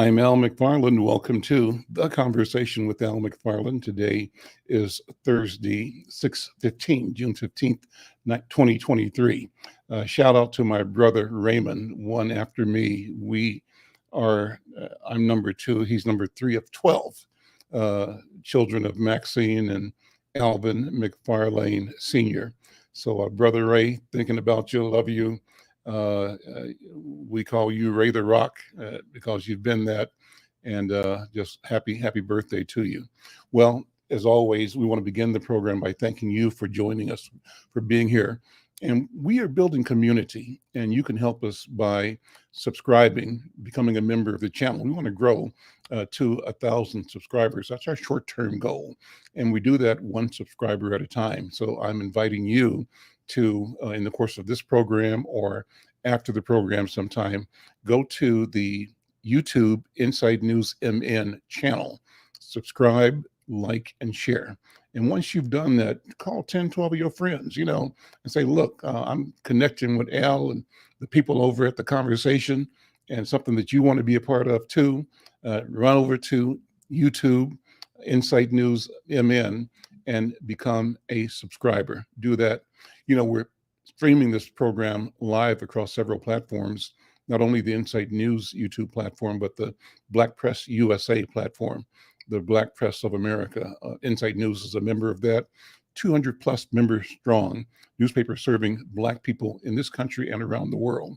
I'm Al McFarlane. Welcome to The Conversation with Al McFarlane. Today is Thursday, 6/15, June 15th, 2023. Shout out to my brother Raymond, one after me. I'm number two, he's number three of 12 children of Maxine and Alvin McFarlane Sr. So Brother Ray, thinking about you, love you. We call you Ray the Rock because you've been that, and just happy birthday to you. Well, as always, we want to begin the program by thanking you for joining us, for being here. And we are building community, and you can help us by subscribing, becoming a member of the channel. We want to grow to 1,000 subscribers. That's our short-term goal, and we do that one subscriber at a time. So I'm inviting you to, in the course of this program or after the program sometime, go to the YouTube Inside News MN channel, subscribe, like, and share. And once you've done that, call 10, 12 of your friends, and say, look, I'm connecting with Al and the people over at The Conversation, and something that you want to be a part of too. Run over to YouTube Inside News MN and become a subscriber. Do that. We're streaming this program live across several platforms, not only the Insight News YouTube platform, but the Black Press USA platform, the Black Press of America. Insight News is a member of that, 200 plus members strong, newspaper serving Black people in this country and around the world.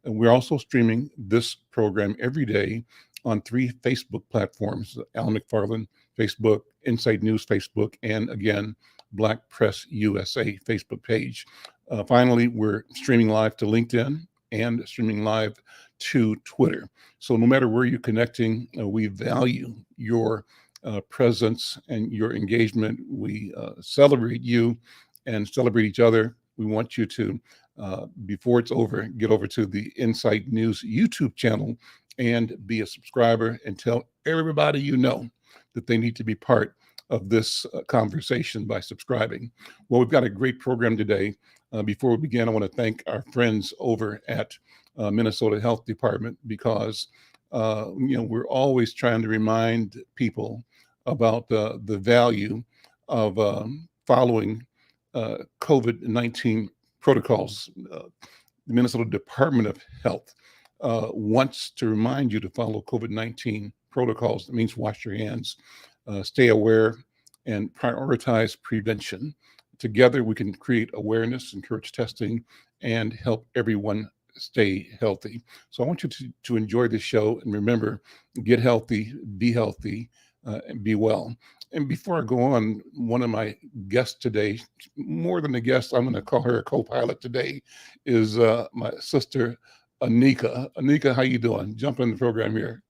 And we're also streaming this program every day on 3 Facebook platforms, Al McFarlane Facebook, Insight News Facebook, and again, Black Press USA Facebook page. Finally, we're streaming live to LinkedIn and streaming live to Twitter. So no matter where you're connecting, we value your presence and your engagement. We celebrate you and celebrate each other. We want you to, before it's over, get over to the Insight News YouTube channel and be a subscriber, and tell everybody you know that they need to be part of this conversation by subscribing. Well, we've got a great program today. Before we begin, I want to thank our friends over at Minnesota Health Department, because we're always trying to remind people about the value of following COVID-19 protocols. The Minnesota Department of Health wants to remind you to follow COVID-19 protocols. That means wash your hands, stay aware, and prioritize prevention. Together, we can create awareness, encourage testing, and help everyone stay healthy. So I want you to enjoy this show, and remember, get healthy, and be well. And before I go on, one of my guests today, more than a guest, I'm going to call her a co-pilot today, is my sister, Anika. Anika, how you doing? Jump in the program here.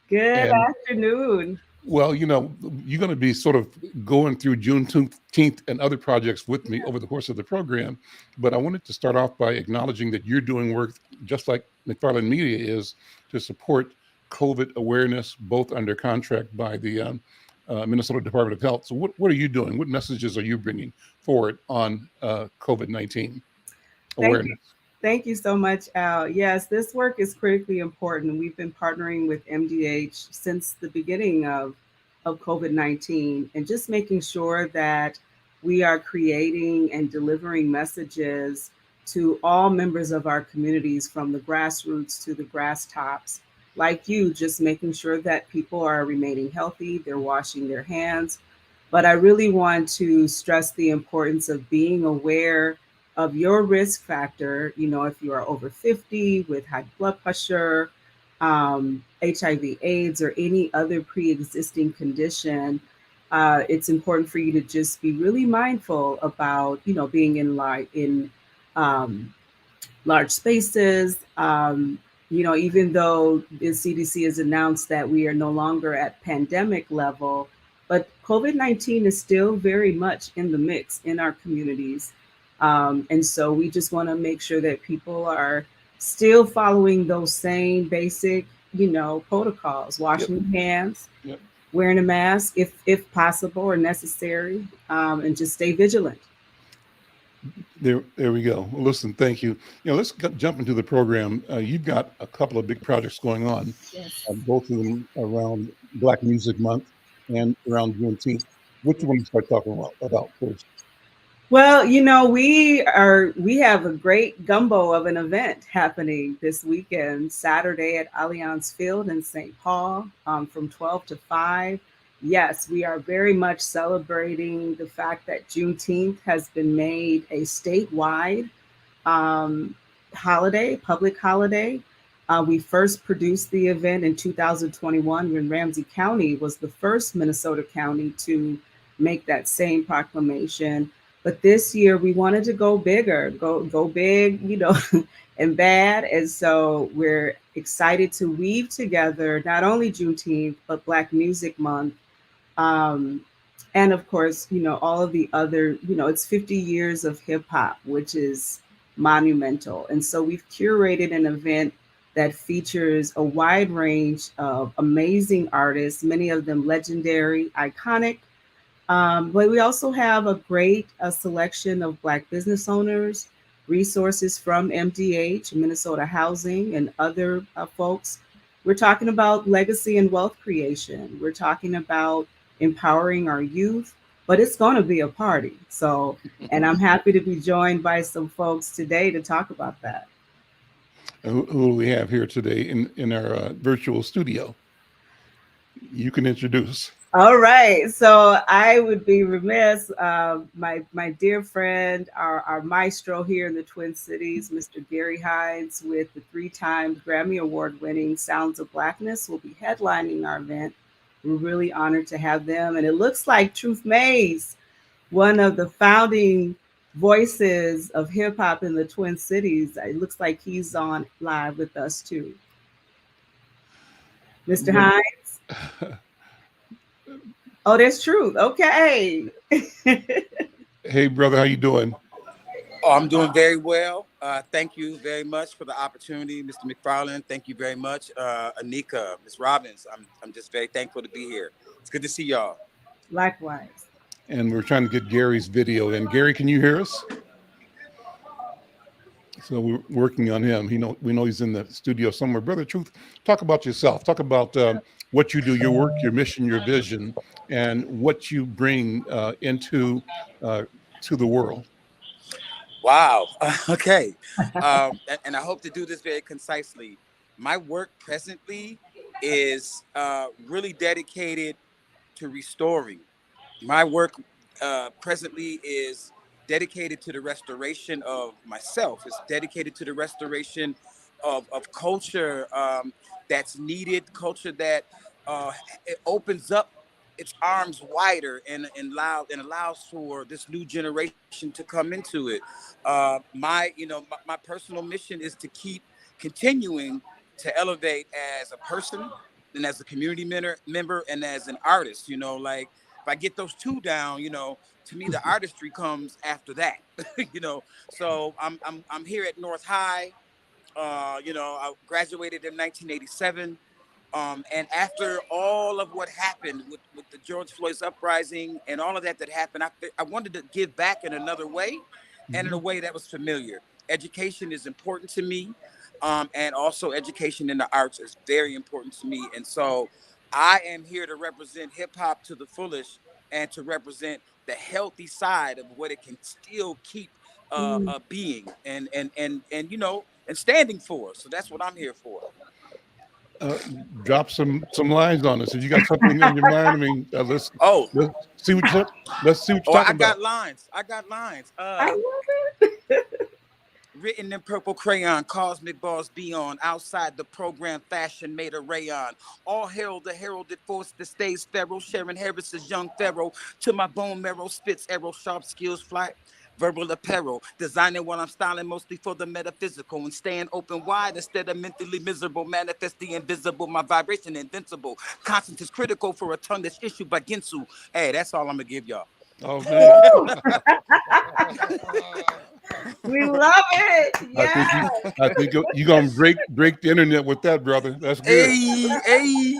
Good afternoon. Well, you're going to be sort of going through Juneteenth and other projects with me over the course of the program. But I wanted to start off by acknowledging that you're doing work just like McFarlane Media is to support COVID awareness, both under contract by the Minnesota Department of Health. So what are you doing? What messages are you bringing forward on COVID-19 awareness? Thank you so much, Al. Yes, this work is critically important. We've been partnering with MDH since the beginning of COVID-19, and just making sure that we are creating and delivering messages to all members of our communities, from the grassroots to the grass tops, like you, just making sure that people are remaining healthy, they're washing their hands. But I really want to stress the importance of being aware of your risk factor. If you are over 50 with high blood pressure, HIV, AIDS, or any other pre-existing condition, it's important for you to just be really mindful about, being in large spaces. Even though the CDC has announced that we are no longer at pandemic level, but COVID-19 is still very much in the mix in our communities. And so we just want to make sure that people are still following those same basic, protocols, washing your hands, wearing a mask if possible or necessary, and just stay vigilant. There we go. Well, listen, thank you. Let's jump into the program. You've got a couple of big projects going on, Yes. both of them around Black Music Month and around Juneteenth. What you want to start talking about first? Well, we have a great gumbo of an event happening this weekend, Saturday at Allianz Field in St. Paul, from 12 to 5. Yes, we are very much celebrating the fact that Juneteenth has been made a statewide um, holiday, public holiday. We first produced the event in 2021 when Ramsey County was the first Minnesota county to make that same proclamation. But this year we wanted to go bigger, go big, and bad. And so we're excited to weave together not only Juneteenth, but Black Music Month. Um, and of course, all of the other, it's 50 years of hip hop, which is monumental. And so we've curated an event that features a wide range of amazing artists, many of them legendary, iconic. But we also have a great selection of Black business owners, resources from MDH, Minnesota Housing, and other folks. We're talking about legacy and wealth creation. We're talking about empowering our youth, but it's going to be a party. So, and I'm happy to be joined by some folks today to talk about that. Who do we have here today in our virtual studio? You can introduce. All right. So I would be remiss, my dear friend, our maestro here in the Twin Cities, Mr. Gary Hines, with the 3-time Grammy Award winning Sounds of Blackness, will be headlining our event. We're really honored to have them. And it looks like Truth Mays, one of the founding voices of hip hop in the Twin Cities, it looks like he's on live with us too. Mr. Hines? Oh, that's Truth. Okay. Hey, brother, how you doing? Oh, I'm doing very well. Thank you very much for the opportunity, Mr. McFarlane. Thank you very much, Anika, Ms. Robbins. I'm just very thankful to be here. It's good to see y'all. Likewise. And we're trying to get Gary's video. And Gary, can you hear us? So we're working on him. We know he's in the studio somewhere. Brother Truth, talk about yourself. Talk about what you do, your work, your mission, your vision, and what you bring into to the world. Wow. Okay. And I hope to do this very concisely. My work presently is really dedicated to restoring. My work presently is dedicated to the restoration of myself. It's dedicated to the restoration of culture that's needed, culture that it opens up its arms wider and allows for this new generation to come into it. My personal mission is to keep continuing to elevate as a person and as a community member and as an artist. Like if I get those two down, to me the artistry comes after that. So I'm here at North High. I graduated in 1987. And after all of what happened with the George Floyd's uprising and all of that happened, I wanted to give back in another way and in a way that was familiar. Education is important to me. And also education in the arts is very important to me. And so I am here to represent hip hop to the fullest and to represent the healthy side of what it can still keep being and standing for. So that's what I'm here for. Drop some lines on us. If you got something on your mind, I mean, let's see what you're talking about. I got lines. I love it. Written in purple crayon, cosmic balls beyond, outside the program, fashion made a rayon. All hail the heralded force that stays feral. Sharon Harris's young pharaoh. To my bone marrow, spits arrow, sharp skills fly. Verbal apparel, designing what I'm styling mostly for the metaphysical and staying open wide instead of mentally miserable. Manifest the invisible, my vibration invincible. Constant is critical for a tongue that's issued by Ginsu. Hey, that's all I'm gonna give y'all. Oh man. We love it. Yeah. I think you're gonna break the internet with that, brother. That's good. Hey.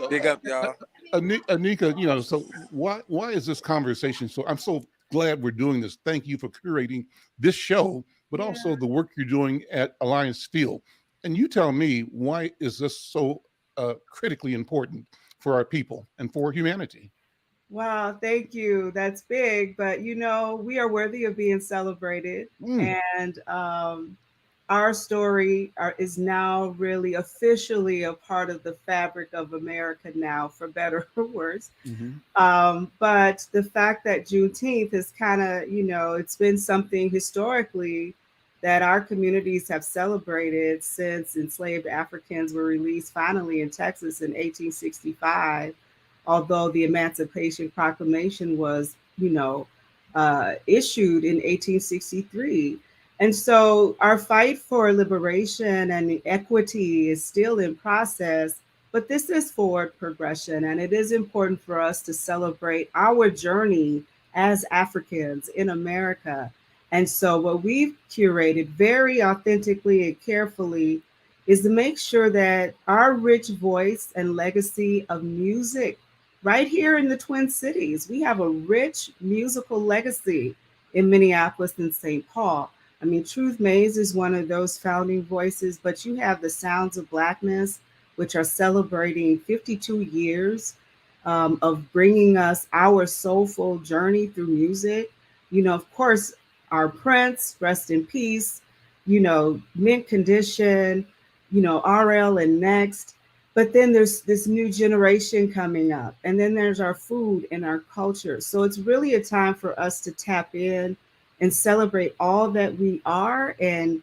Big up, y'all. Anika, so why is this conversation I'm so glad we're doing this. Thank you for curating this show, but also the work you're doing at Allianz Field. And you tell me, why is this so critically important for our people and for humanity? Wow, thank you. That's big, but we are worthy of being celebrated. And our story is now really officially a part of the fabric of America now, for better or worse. But the fact that Juneteenth is kind of, it's been something historically that our communities have celebrated since enslaved Africans were released finally in Texas in 1865, although the Emancipation Proclamation was, issued in 1863. And so our fight for liberation and equity is still in process, but this is forward progression, and it is important for us to celebrate our journey as Africans in America. And so what we've curated very authentically and carefully is to make sure that our rich voice and legacy of music right here in the Twin Cities, we have a rich musical legacy in Minneapolis and St. Paul. I mean, Truth Maze is one of those founding voices, but you have the Sounds of Blackness, which are celebrating 52 years of bringing us our soulful journey through music. Of course, our Prince, rest in peace, Mint Condition, RL and Next. But then there's this new generation coming up, and then there's our food and our culture. So it's really a time for us to tap in and celebrate all that we are and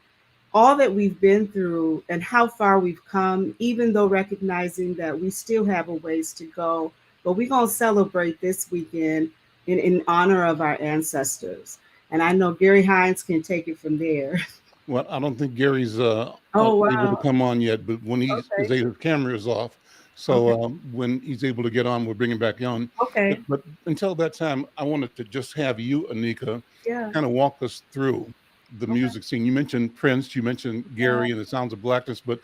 all that we've been through and how far we've come, even though recognizing that we still have a ways to go. But we're going to celebrate this weekend in honor of our ancestors. And I know Gary Hines can take it from there. Well, I don't think Gary's wow. able to come on yet, but when his camera is off, so when he's able to get on, we'll bring him back on. Okay. But until that time, I wanted to just have you, Anika, kind of walk us through the music scene. You mentioned Prince, you mentioned Gary and the Sounds of Blackness, but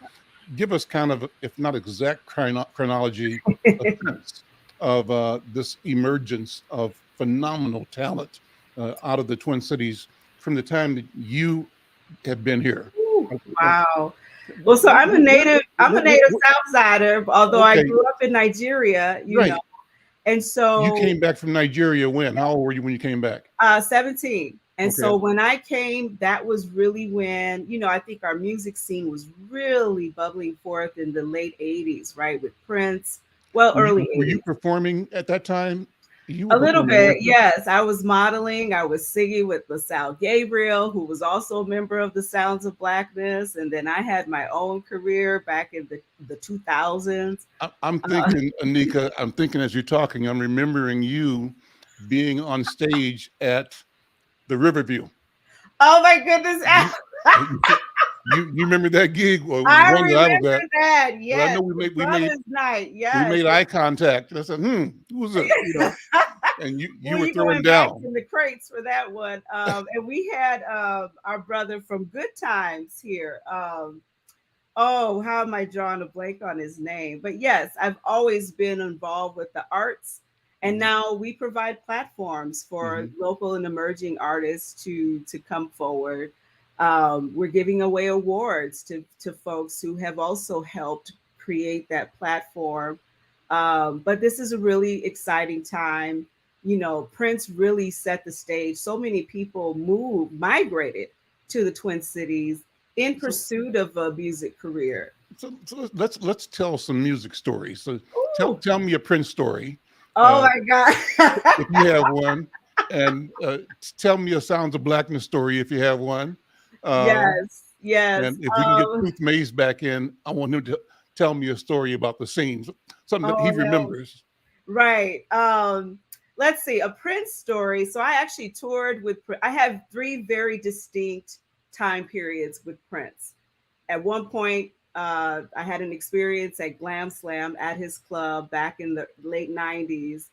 give us kind of, if not exact chronology, a sense of this emergence of phenomenal talent out of the Twin Cities from the time that you have been here. Ooh, wow. Well, so I'm a native Southsider, although I grew up in Nigeria, you know. And so you came back from Nigeria when? How old were you when you came back? 17. And so when I came, that was really when, I think our music scene was really bubbling forth in the late 80s, right? With Prince. Well, early 80s. Were you performing at that time? A little bit, yes. I was modeling. I was singing with LaSalle Gabriel, who was also a member of the Sounds of Blackness. And then I had my own career back in the 2000s. I'm thinking, Anika, I'm thinking as you're talking, I'm remembering you being on stage at the Riverview. Oh my goodness. You remember that gig? Well, I remember that. Yes. Well, I know we made eye contact. And I said, who was it? And you were throwing down in the crates for that one. And we had our brother from Good Times here. How am I drawing a blank on his name? But yes, I've always been involved with the arts. And now we provide platforms for local and emerging artists to come forward. We're giving away awards to folks who have also helped create that platform. But this is a really exciting time. Prince really set the stage. So many people migrated to the Twin Cities in pursuit of a music career. So let's tell some music stories. So tell me a Prince story. Oh my God. If you have one. And tell me a Sounds of Blackness story if you have one. Yes. And if we can get Truth Maze back in, I want him to tell me a story about the scenes, something that he remembers. Right. Let's see, a Prince story. So I actually toured with, I have 3 very distinct time periods with Prince. At one point, I had an experience at Glam Slam at his club back in the late 90s,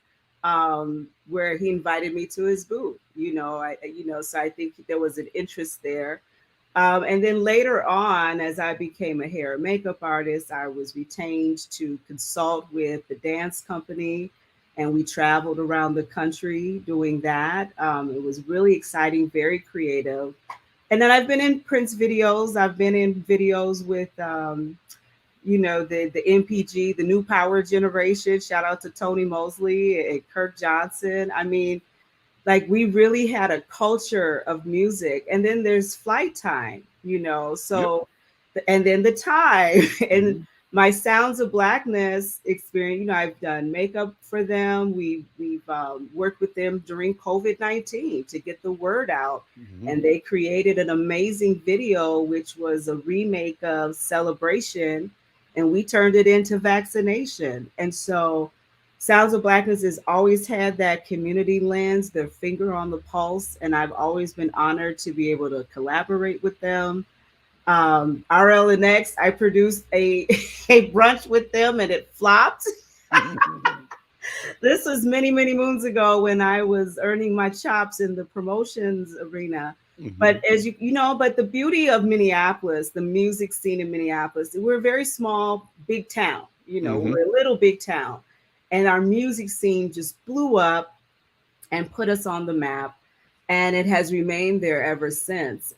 where he invited me to his booth. So I think there was an interest there. And then later on, as I became a hair and makeup artist, I was retained to consult with the dance company. and we traveled around the country doing that. It was really exciting, very creative. And then I've been in Prince videos. I've been in videos with, the MPG, the New Power Generation. Shout out to Tony Mosley and Kirk Johnson. I mean, like we really had a culture of music. And then there's Flight Time, so and then the time and my Sounds of Blackness experience. I've done makeup for them. We've worked with them during COVID-19 to get the word out, and they created an amazing video, which was a remake of Celebration, and we turned it into Vaccination. And so Sounds of Blackness has always had that community lens, their finger on the pulse, and I've always been honored to be able to collaborate with them. RLNX, I produced a brunch with them and it flopped. This was many, many moons ago when I was earning my chops in the promotions arena. But as but the beauty of Minneapolis, the music scene in Minneapolis, we're a very small, big town. We're a little big town. And our music scene just blew up and put us on the map. And it has remained there ever since.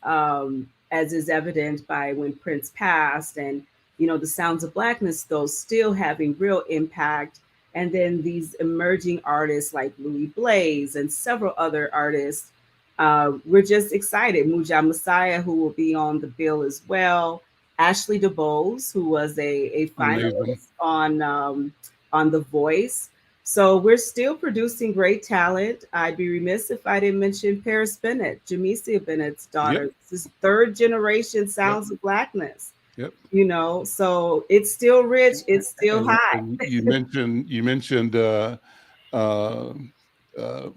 As is evident by when Prince passed, and the Sounds of Blackness, though, still having real impact. And then these emerging artists like Louis Blaze and several other artists. We're just excited. Muja Messiah, who will be on the bill as well. Ashley DeBose, who was a finalist on The Voice. So we're still producing great talent. I'd be remiss if I didn't mention Paris Bennett, Jamesia Bennett's daughter. Yep. This is third generation Sounds of Blackness. Yep. So it's still rich. It's still high. And you mentioned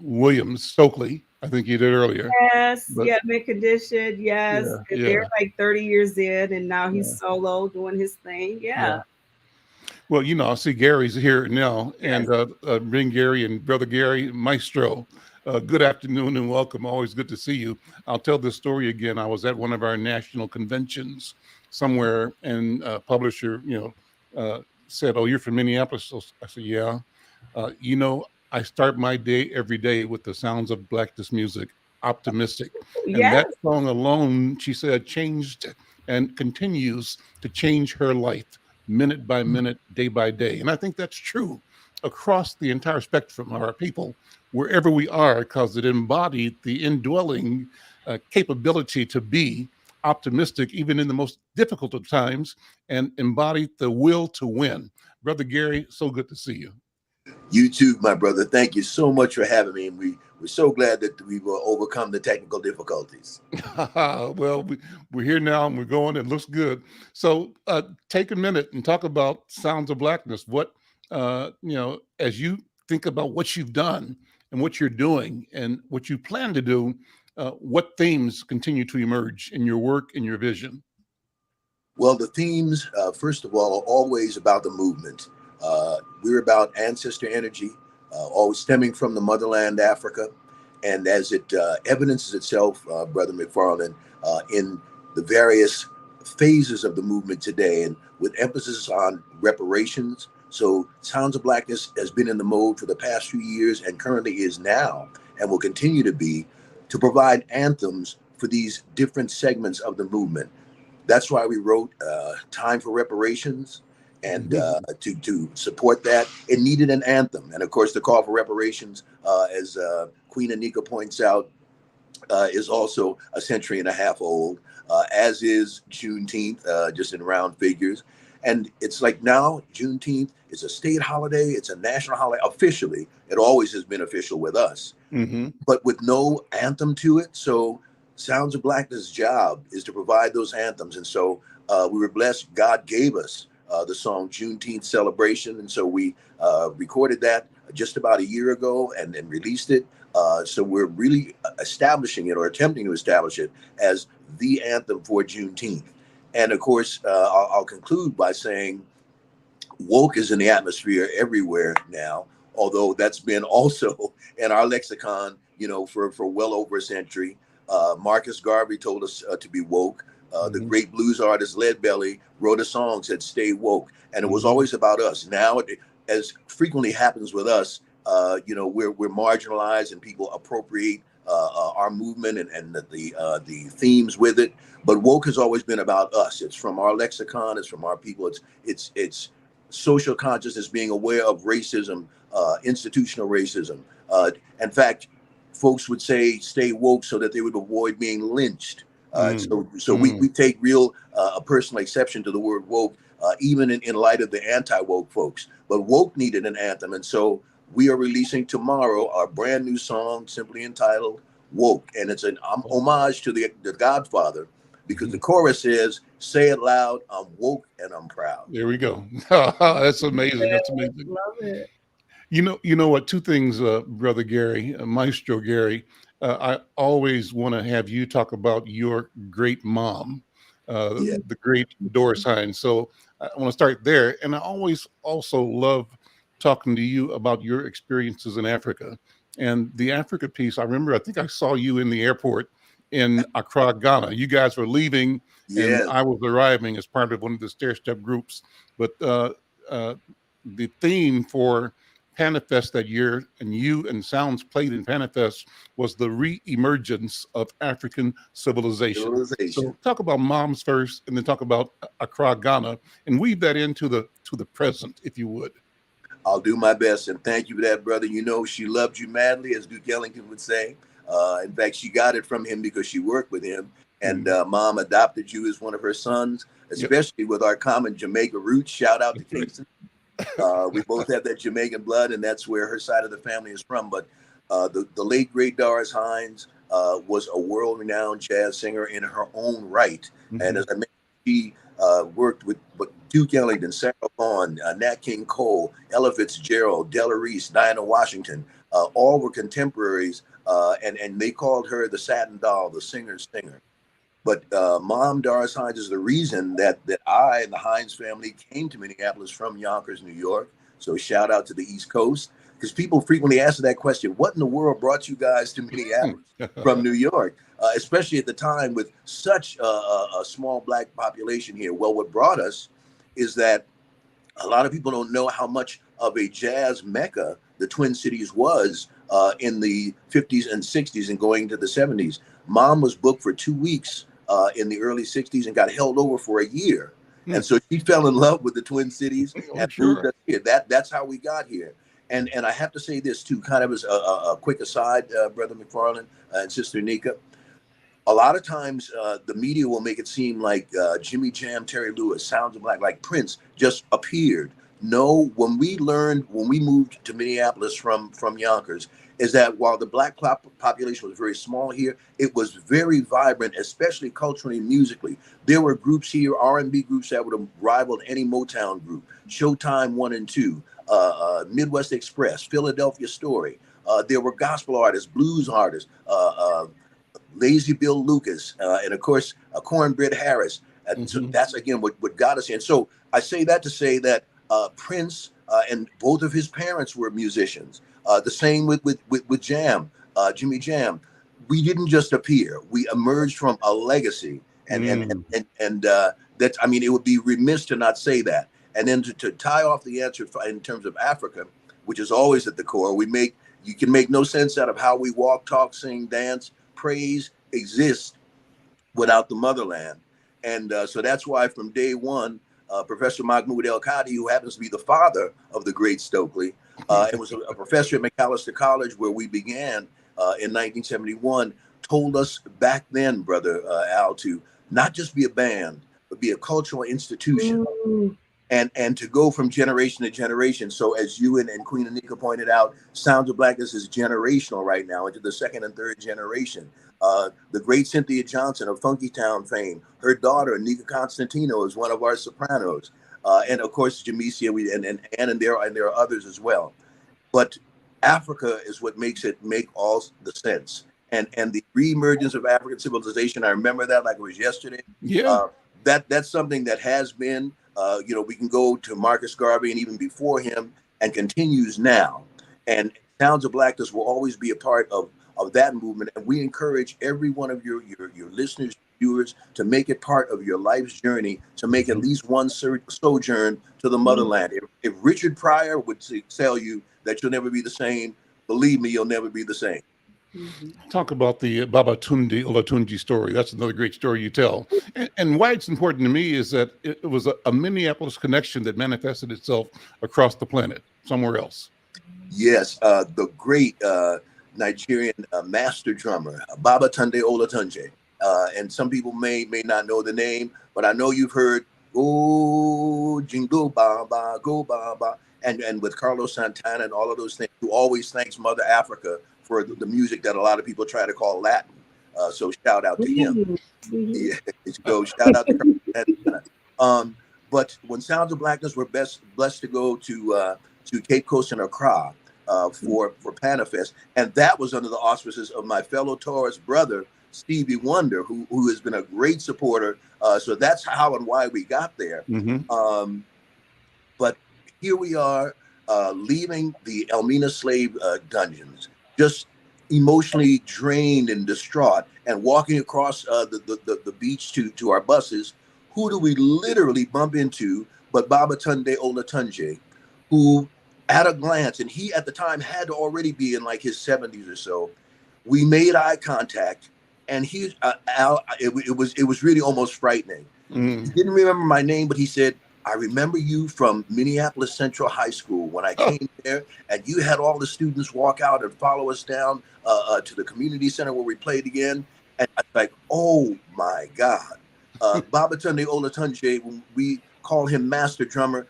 Williams Stokely. I think you did earlier. Yes. Mint Condition. Yes. Yeah, they're like 30 years in, and now he's solo doing his thing. Yeah. Well, I see Gary's here now, and bring Gary and Brother Gary, Maestro. Good afternoon and welcome. Always good to see you. I'll tell this story again. I was at one of our national conventions somewhere, and a publisher, said, "Oh, you're from Minneapolis?" So I said, "Yeah." I start my day every day with the Sounds of Blackness music, optimistic. And that song alone, she said, changed and continues to change her life minute by minute, day by day. And I think that's true across the entire spectrum of our people, wherever we are, because it embodied the indwelling capability to be optimistic, even in the most difficult of times, and embodied the will to win. Brother Gary, so good to see you. You too, my brother. Thank you so much for having me. And we're so glad that we will overcome the technical difficulties. Well, we're here now and we're going. It looks good. So take a minute and talk about Sounds of Blackness. What, as you think about what you've done and what you're doing and what you plan to do, what themes continue to emerge in your work and your vision? Well, the themes, first of all, are always about the movement. We're about ancestor energy, always stemming from the motherland, Africa. And as it evidences itself, Brother McFarlane, in the various phases of the movement today, and with emphasis on reparations. So Sounds of Blackness has been in the mode for the past few years and currently is now and will continue to be, to provide anthems for these different segments of the movement. That's why we wrote Time for Reparations. And to support that, it needed an anthem. And of course, the call for reparations, as Queen Anika points out, is also a century and a half old, as is Juneteenth, just in round figures. And it's like now Juneteenth is a state holiday. It's a national holiday. Officially, it always has been official with us, but with no anthem to it. So Sounds of Blackness' job is to provide those anthems. And so we were blessed. God gave us the song Juneteenth Celebration. And so we recorded that just about a year ago and released it. So we're really establishing it, or attempting to establish it, as the anthem for Juneteenth. And of course, I'll conclude by saying woke is in the atmosphere everywhere now, although that's been also in our lexicon, for well over a century. Marcus Garvey told us to be woke. The great blues artist Leadbelly wrote a song, said, "Stay woke." And it was always about us. Now, as frequently happens with us, we're marginalized and people appropriate our movement and the themes with it. But woke has always been about us. It's from our lexicon. It's from our people. It's social consciousness, being aware of racism, institutional racism. In fact, folks would say stay woke so that they would avoid being lynched. We take real personal exception to the word woke, even in light of the anti-woke folks. But woke needed an anthem, and so we are releasing tomorrow our brand new song, simply entitled "Woke," and it's an homage to the Godfather, because the chorus says, "Say it loud, I'm woke and I'm proud." There we go. That's amazing. That's amazing. Love it. You know what? Two things, Brother Gary, Maestro Gary. I always want to have you talk about your great mom, the great Doris Hines. So I want to start there. And I always also love talking to you about your experiences in Africa. And the Africa piece, I remember, I think I saw you in the airport in Accra, Ghana. You guys were leaving, and I was arriving as part of one of the stair step groups. But the theme for Panifest that year, and you and sounds played in Panifest, was the re-emergence of African civilization. So talk about moms first, and then talk about Accra, Ghana, and weave that into the present, if you would. I'll do my best, and thank you for that, brother. You know, she loved you madly, as Duke Ellington would say. In fact, she got it from him because she worked with him, and mom adopted you as one of her sons, especially with our common Jamaica roots. Shout out to Kiersten. We both have that Jamaican blood, and that's where her side of the family is from. But the late, great Doris Hines was a world-renowned jazz singer in her own right. And as I mentioned, she worked with Duke Ellington, Sarah Vaughan, Nat King Cole, Ella Fitzgerald, Della Reese, Diana Washington. All were contemporaries, and they called her the Satin Doll, the singer's singer. But Mom Doris Hines is the reason that I and the Hines family came to Minneapolis from Yonkers, New York. So shout out to the East Coast, because people frequently ask that question: what in the world brought you guys to Minneapolis from New York, especially at the time with such a small Black population here? Well, what brought us is that a lot of people don't know how much of a jazz mecca the Twin Cities was in the 50s and 60s and going into the 70s. Mom was booked for 2 weeks in the early 60s and got held over for a year. And so she fell in love with the Twin Cities and moved us here. That's how we got here. And I have to say this too, kind of as a quick aside, Brother McFarlane and Sister Anika. A lot of times the media will make it seem like Jimmy Jam, Terry Lewis, Sounds of Black, like Prince just appeared. No, when we moved to Minneapolis from Yonkers, is that while the Black population was very small here, it was very vibrant, especially culturally and musically. There were groups here, R&B groups that would have rivaled any Motown group, Showtime 1 and 2, Midwest Express, Philadelphia Story. There were gospel artists, blues artists, Lazy Bill Lucas, and of course, Cornbread Harris. And so that's, again, what got us in. So I say that to say that Prince and both of his parents were musicians. The same with Jam, Jimmy Jam. We didn't just appear; we emerged from a legacy, and that's. I mean, it would be remiss to not say that. And then to tie off the answer in terms of Africa, which is always at the core, you can make no sense out of how we walk, talk, sing, dance, praise, exist without the motherland. And so that's why from day one, Professor Mahmoud El-Kadi, who happens to be the father of the great Stokely, and was a professor at Macalester College where we began in 1971, told us back then, Brother Al, to not just be a band, but be a cultural institution. And to go from generation to generation. So as you and Queen Anika pointed out, Sounds of Blackness is generational right now into the second and third generation. The great Cynthia Johnson of Funky Town fame, her daughter, Nika Constantino, is one of our sopranos. And of course, Jamesia and there are others as well. But Africa is what makes it make all the sense. And the reemergence of African civilization, I remember that like it was yesterday. Yeah. That's something that has been, we can go to Marcus Garvey and even before him, and continues now. And Sounds of Blackness will always be a part of that movement. And we encourage every one of your listeners, viewers, to make it part of your life's journey, to make at least one sojourn to the motherland. If Richard Pryor would tell you that you'll never be the same. Believe me, you'll never be the same. Talk about the Babatunde Olatunji story. That's another great story you tell. And why it's important to me is that it was a Minneapolis connection that manifested itself across the planet, somewhere else. Yes, the great Nigerian master drummer, Babatunde Olatunji. And some people may not know the name, but I know you've heard, oh, Jingle Baba, go Baba, and with Carlos Santana and all of those things, who always thanks Mother Africa for the music that a lot of people try to call Latin. So shout out to him. Yeah, so shout out to Carlos Santana. But when Sounds of Blackness were blessed to go to Cape Coast and Accra for Panafest, and that was under the auspices of my fellow Taurus brother, Stevie Wonder, who has been a great supporter. So that's how and why we got there. But here we are, leaving the Elmina slave dungeons, just emotionally drained and distraught, and walking across the beach to our buses. Who do we literally bump into but Babatunde Olatunji, who at a glance, and he at the time had to already be in like his 70s or so. We made eye contact, and he, it was really almost frightening. He didn't remember my name, but he said, "I remember you from Minneapolis Central High School when I came there, and you had all the students walk out and follow us down to the community center where we played again." And I was like, "Oh my God." Babatunde Olatunji, we call him master drummer.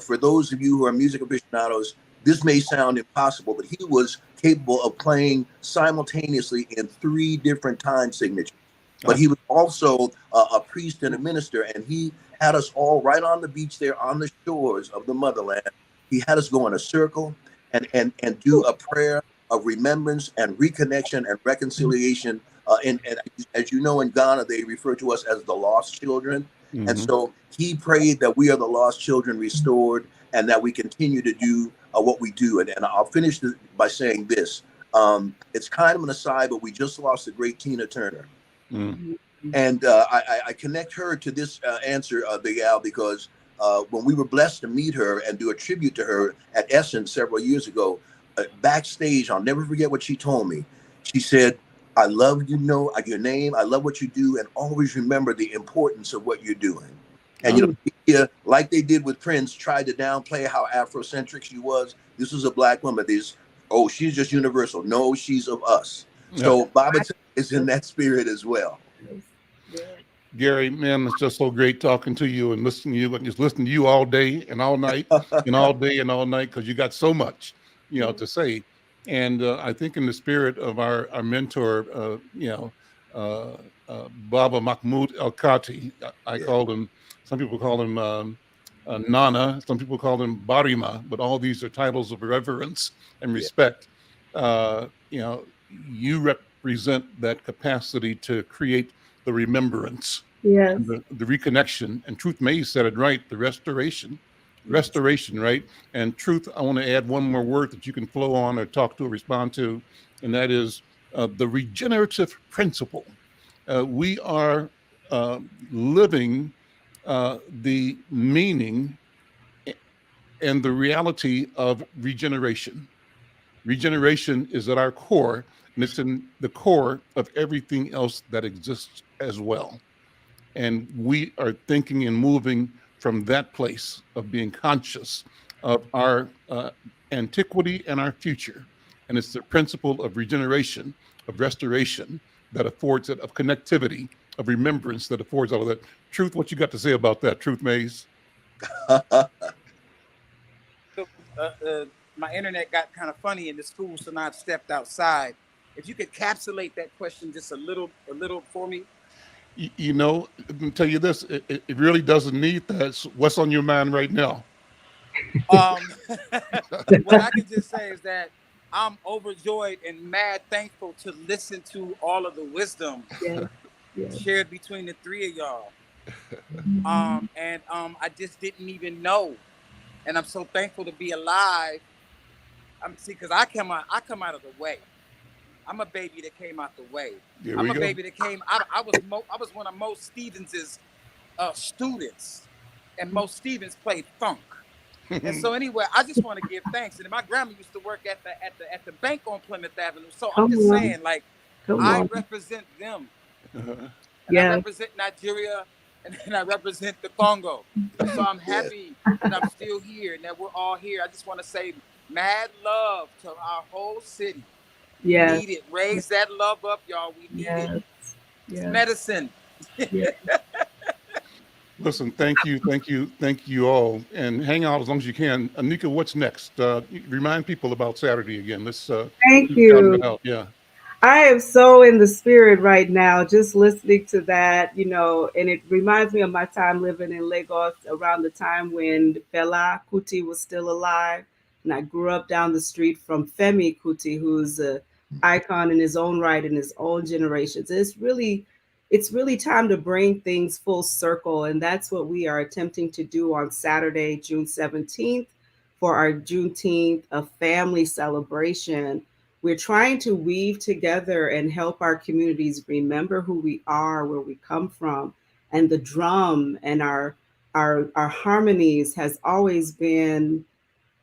For those of you who are music aficionados, this may sound impossible, but he was capable of playing simultaneously in 3 different time signatures. But he was also a priest and a minister, and he had us all right on the beach there on the shores of the motherland. He had us go in a circle and do a prayer of remembrance and reconnection and reconciliation. And as you know, in Ghana, they refer to us as the lost children. And so he prayed that we are the lost children restored, and that we continue to do what we do. And I'll finish by saying this. It's kind of an aside, but we just lost the great Tina Turner. And I connect her to this answer, Big Al, because when we were blessed to meet her and do a tribute to her at Essence several years ago, backstage, I'll never forget what she told me. She said, "I love your name. I love what you do, and always remember the importance of what you're doing." And like they did with Prince, tried to downplay how Afrocentric she was. This was a Black woman. She's just universal. No, she's of us. So Baba is in that spirit as well. Gary, man, it's just so great talking to you and listening to you. And just listening to you all day and all night and all day and all night, because you got so much, to say. And I think in the spirit of our mentor, Baba Mahmoud El Khati, I called him. Some people call him Nana. Some people call him Barima. But all these are titles of reverence and respect. You represent that capacity to create the remembrance, the reconnection, and Truth May said it right, the restoration, right? And Truth, I want to add one more word that you can flow on or talk to or respond to, and that is the regenerative principle. We are living the meaning and the reality of regeneration. Regeneration is at our core, and it's in the core of everything else that exists as well. And we are thinking and moving from that place of being conscious of our antiquity and our future. And it's the principle of regeneration, of restoration, that affords it, of connectivity, of remembrance, that affords all of that. Truth, what you got to say about that? Truth, Mays? My internet got kind of funny in the school, so now I've stepped outside. If you could capsulate that question just a little for me. Let me tell you this, it really doesn't need that. What's on your mind right now? What I can just say is that I'm overjoyed and mad thankful to listen to all of the wisdom shared between the 3 of y'all. I just didn't even know. And I'm so thankful to be alive. Because I come out of the way. I'm a baby that came out the way. I'm a baby that came out. I was one of Mo Stevens's students, and Mo Stevens played funk. And so anyway, I just want to give thanks. And my grandma used to work at the bank on Plymouth Avenue. So I'm just saying, like, I represent them, and I represent Nigeria, and I represent the Congo. So I'm happy that I'm still here and that we're all here. I just want to say mad love to our whole city. We need it. Raise that love up, y'all. We need it. It's medicine. Listen, thank you all, and hang out as long as you can. Anika, what's next? Remind people about Saturday again. Let's thank you. Yeah. I am so in the spirit right now, just listening to that, you know, and it reminds me of my time living in Lagos around the time when Fela Kuti was still alive. And I grew up down the street from Femi Kuti, who's an icon in his own right, in his own generations. It's really time to bring things full circle. And that's what we are attempting to do on Saturday, June 17th, for our Juneteenth, a family celebration. We're trying to weave together and help our communities remember who we are, where we come from. And the drum and our harmonies has always been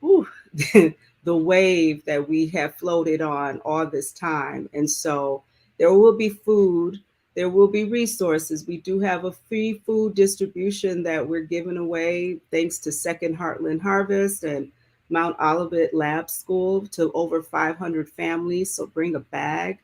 the wave that we have floated on all this time. And so there will be food, there will be resources. We do have a free food distribution that we're giving away thanks to Second Heartland Harvest and Mount Olivet Lab School to over 500 families. So bring a bag.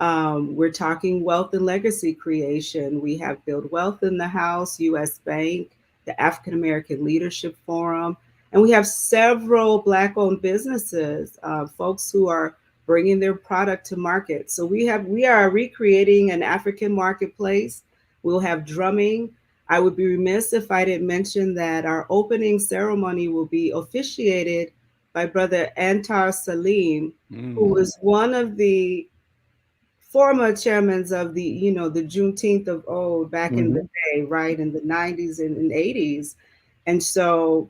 We're talking wealth and legacy creation. We have Build Wealth in the house, U.S. Bank, the African American Leadership Forum, and we have several Black-owned businesses, folks who are bringing their product to market. So we are recreating an African marketplace. We'll have drumming. I would be remiss if I didn't mention that our opening ceremony will be officiated by Brother Antar Salim, who was one of the former chairmen of the Juneteenth of old back in the day, right, in the 90s and 80s. And so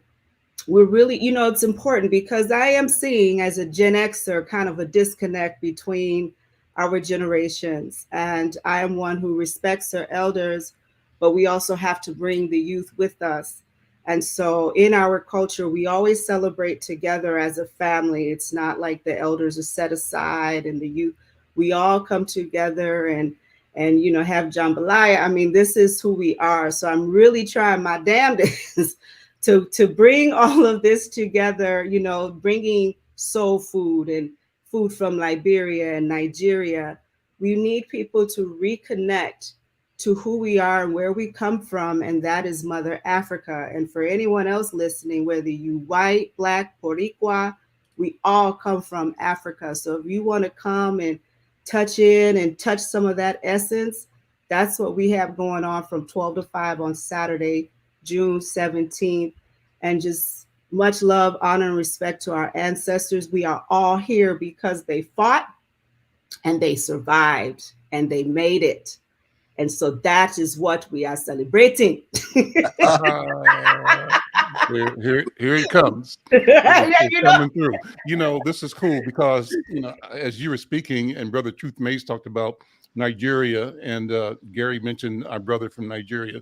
we're really, it's important because I am seeing as a Gen Xer kind of a disconnect between our generations. And I am one who respects our elders, but we also have to bring the youth with us. And so in our culture, we always celebrate together as a family. It's not like the elders are set aside and the youth. We all come together and have jambalaya. I mean, this is who we are. So I'm really trying my damnedest to bring all of this together, bringing soul food and food from Liberia and Nigeria. We need people to reconnect to who we are and where we come from, and that is Mother Africa. And for anyone else listening, whether you white, Black, Boricua, we all come from Africa. So if you want to come and touch in and touch some of that essence, that's what we have going on from 12 to 5 on Saturday, June 17th. And just much love, honor, and respect to our ancestors. We are all here because they fought and they survived and they made it. And so that is what we are celebrating. Here it comes. It's coming through. This is cool because, as you were speaking and Brother Truth Mays talked about Nigeria and Gary mentioned our brother from Nigeria.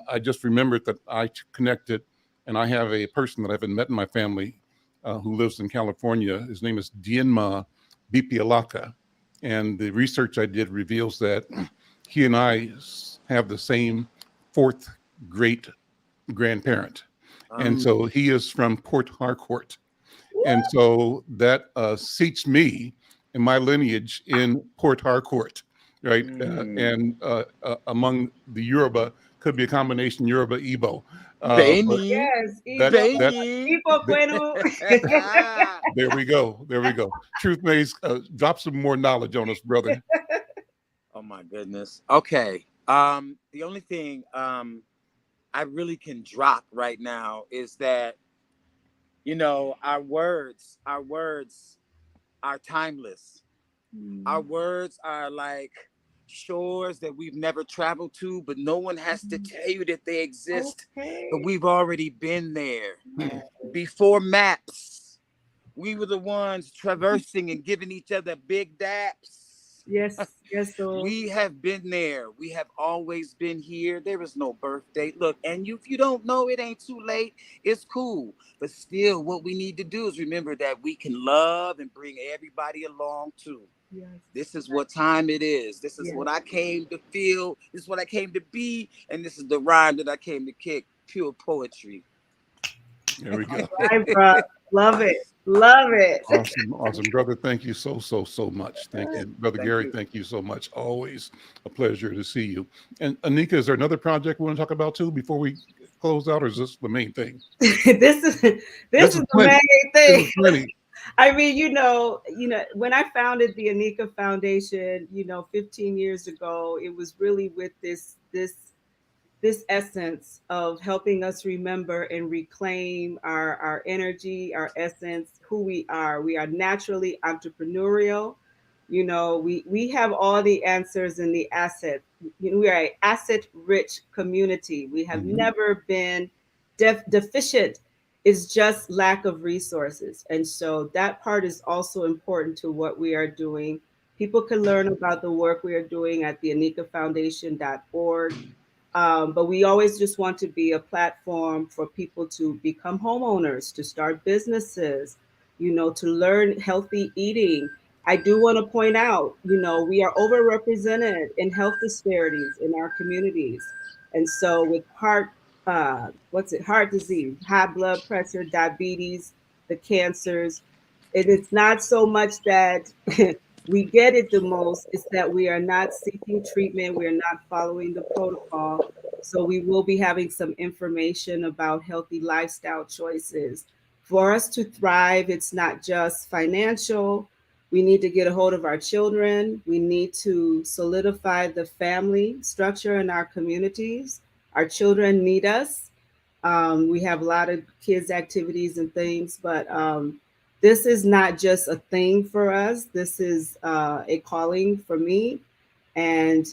I just remembered that I connected and I have a person that I haven't met in my family who lives in California. His name is Dienma Bipialaka. And the research I did reveals that he and I have the same fourth great grandparent. And so he is from Port Harcourt. And so that seats me in my lineage in Port Harcourt, right? And among the Yoruba, could be a combination Yoruba, Igbo. Yes, Igbo. There we go. Truth Mays, drop some more knowledge on us, brother. Oh my goodness. Okay. The only thing I really can drop right now is that, our words are timeless. Our words are like shores that we've never traveled to, but no one has to tell you that they exist. Okay. But we've already been there. Before maps, we were the ones traversing and giving each other big daps. Yes, yes, so We have been there. We have always been here. There is no birthday. Look, and if you don't know, it ain't too late. It's cool. But still, what we need to do is remember that we can love and bring everybody along too. yes, This is what time it is. This is yes. what I came to feel. This is what I came to be. And this is the rhyme that I came to kick. Pure poetry. There we go. Hi, bro. Love it. Love it. Awesome, awesome, brother. Thank you so much. Thank you, brother Thank Gary. you. Thank you so much. Always a pleasure to see you. And Anika, is there another project we want to talk about too before we close out, or is this the main thing? this is the plenty. main This thing. is plenty. I mean, when I founded the Anika Foundation, 15 years ago, it was really with this essence of helping us remember and reclaim our energy, our essence, who we are. We are naturally entrepreneurial. We have all the answers and the assets. We are an asset rich community. We have Mhm. never been deficient. It's just lack of resources. And so that part is also important to what we are doing. People can learn about the work we are doing at the anikafoundation.org. But we always just want to be a platform for people to become homeowners, to start businesses, to learn healthy eating. I do want to point out, we are overrepresented in health disparities in our communities. And so with heart disease, high blood pressure, diabetes, the cancers, it's not so much that we get it the most, it's that we are not seeking treatment, we are not following the protocol. So we will be having some information about healthy lifestyle choices. For us to thrive, it's not just financial. We need to get a hold of our children. We need to solidify the family structure in our communities. Our children need us. We have a lot of kids' activities and things, but this is not just a thing for us. This is a calling for me. And,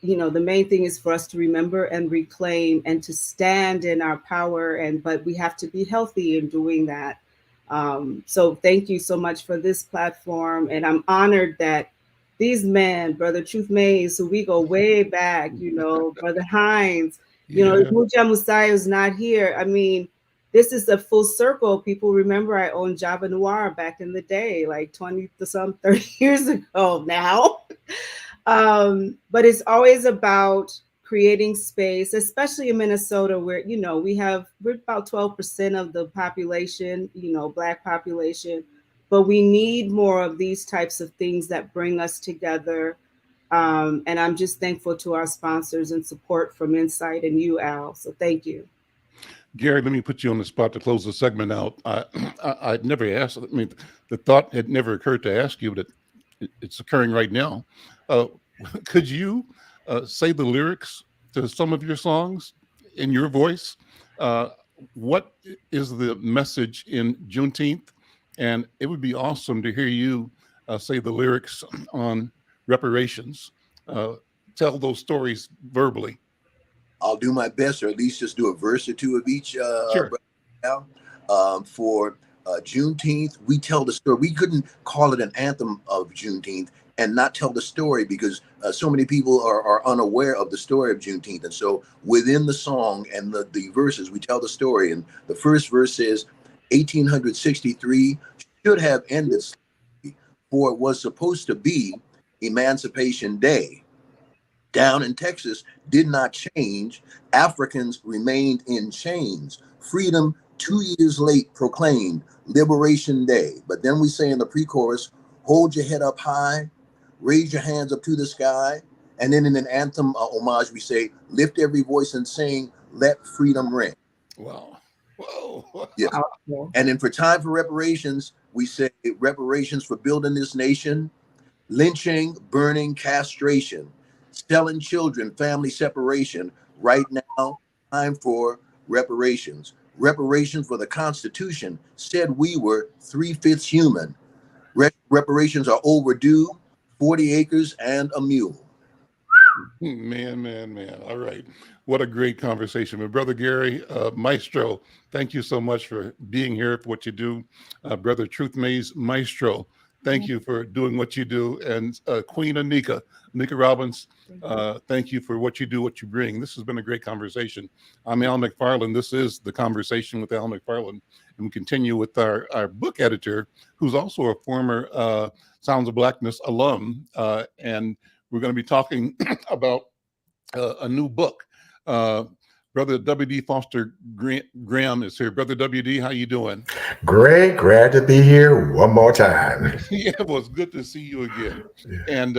the main thing is for us to remember and reclaim and to stand in our power. But we have to be healthy in doing that. So thank you so much for this platform. And I'm honored that these men, Brother Truth Mays, who we go way back, Brother Hines, Yeah. Muja Messiah is not here. I mean, this is a full circle. People remember I owned Java Noir back in the day, like 20 to some 30 years ago now. But it's always about creating space, especially in Minnesota, where, we're about 12% of the population, Black population, but we need more of these types of things that bring us together. And I'm just thankful to our sponsors and support from Insight and you, Al. So thank you. Gary, let me put you on the spot to close the segment out. I'd never asked. I mean, the thought had never occurred to ask you, but it's occurring right now. Could you say the lyrics to some of your songs in your voice? What is the message in Juneteenth? And it would be awesome to hear you say the lyrics on reparations. Tell those stories verbally. I'll do my best, or at least just do a verse or two of each. Sure. For Juneteenth, we tell the story. We couldn't call it an anthem of Juneteenth and not tell the story, because so many people are unaware of the story of Juneteenth. And so within the song and the verses, we tell the story. And the first verse says, 1863 should have ended slavery, for it was supposed to be Emancipation Day. Down in Texas did not change. Africans remained in chains. Freedom 2 years late proclaimed Liberation Day. But then we say in the pre-chorus, hold your head up high, raise your hands up to the sky. And then in an anthem homage, we say, lift every voice and sing, let freedom ring. Wow. Whoa. Yes. And then for time for reparations, we say reparations for building this nation, lynching, burning, castration, selling children, family separation. Right now, time for reparations. Reparations for the Constitution said we were 3/5 human. Reparations are overdue, 40 acres and a mule. Man. All right. What a great conversation. My brother Gary, Maestro, thank you so much for being here, for what you do. Brother Truth Mays, Maestro, Thank you for doing what you do. And Queen Anika Robbins, thank you for what you do, what you bring. This has been a great conversation. I'm Al McFarlane. This is The Conversation with Al McFarlane. And we continue with our book editor, who's also a former Sounds of Blackness alum. And we're going to be talking about a new book. Brother W.D. Foster Graham is here. Brother W.D., how you doing? Great, glad to be here one more time. Yeah, well, it's good to see you again. Yeah. And,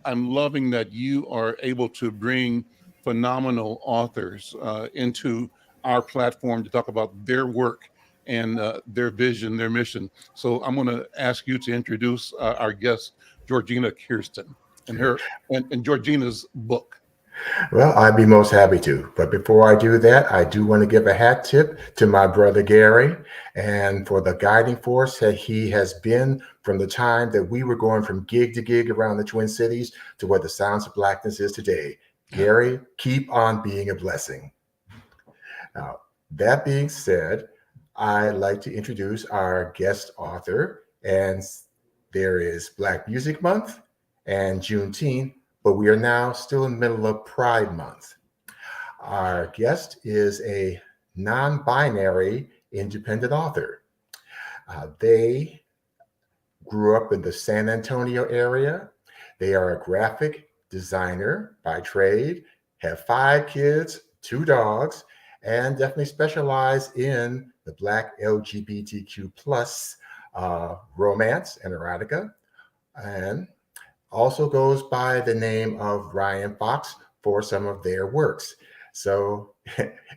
I'm loving that you are able to bring phenomenal authors into our platform to talk about their work and their vision, their mission. So I'm going to ask you to introduce our guest, Georgina Kiersten, and Georgina's book. Well, I'd be most happy to. But before I do that, I do want to give a hat tip to my brother Gary, and for the guiding force that he has been from the time that we were going from gig to gig around the Twin Cities to what the Sounds of Blackness is today. Gary, keep on being a blessing. Now, that being said, I'd like to introduce our guest author, and there is Black Music Month and Juneteenth, but we are now still in the middle of Pride Month. Our guest is a non-binary independent author. They grew up in the San Antonio area. They are a graphic designer by trade, have 5 kids, 2 dogs, and definitely specialize in the Black LGBTQ plus romance and erotica, and also goes by the name of Ryan Fox for some of their works. So,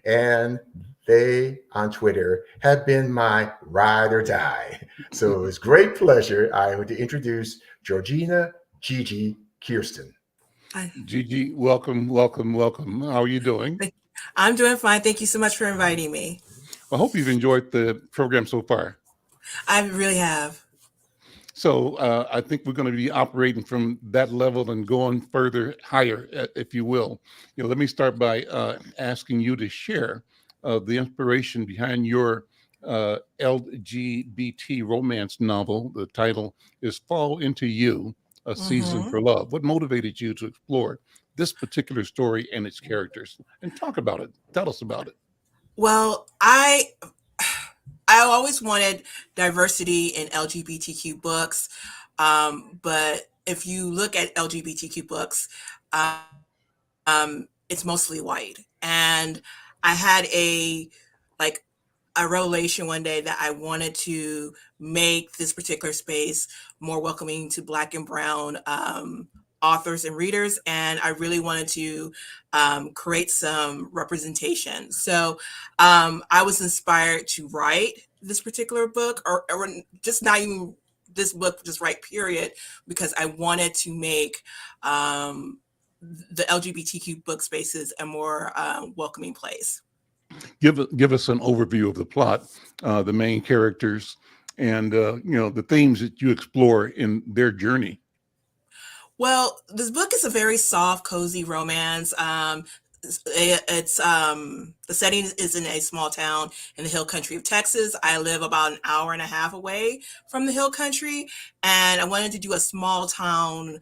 and they on Twitter have been my ride or die. So it's great pleasure. I want to introduce Georgina Gigi Kiersten. Gigi, welcome. How are you doing? I'm doing fine. Thank you so much for inviting me. I hope you've enjoyed the program so far. I really have. So I think we're going to be operating from that level and going further higher, if you will. Let me start by asking you to share the inspiration behind your LGBT romance novel. The title is Fall Into You, A Season for Love. What motivated you to explore this particular story and its characters? And talk about it. Tell us about it. Well, I always wanted diversity in LGBTQ books, but if you look at LGBTQ books, it's mostly white. And I had a revelation one day that I wanted to make this particular space more welcoming to Black and Brown authors and readers, and I really wanted to create some representation. So I was inspired to write this particular book, or just not even this book, just write period, because I wanted to make the LGBTQ book spaces a more welcoming place. Give us an overview of the plot, the main characters, and the themes that you explore in their journey. Well, this book is a very soft, cozy romance. It's the setting is in a small town in the hill country of Texas. I live about an hour and a half away from the hill country, and I wanted to do a small town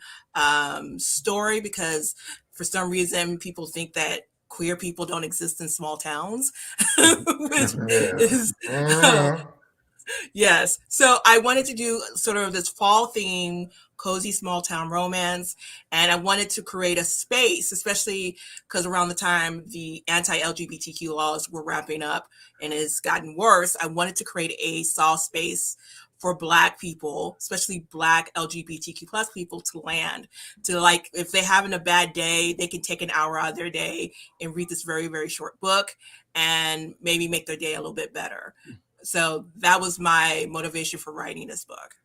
story because for some reason people think that queer people don't exist in small towns, which is yes. So I wanted to do sort of this fall theme, cozy small town romance, and I wanted to create a space, especially because around the time the anti-LGBTQ laws were wrapping up and it's gotten worse. I wanted to create a soft space for Black people, especially Black LGBTQ plus people, to land, to if they're having a bad day, they can take an hour out of their day and read this very, very short book and maybe make their day a little bit better. So that was my motivation for writing this book.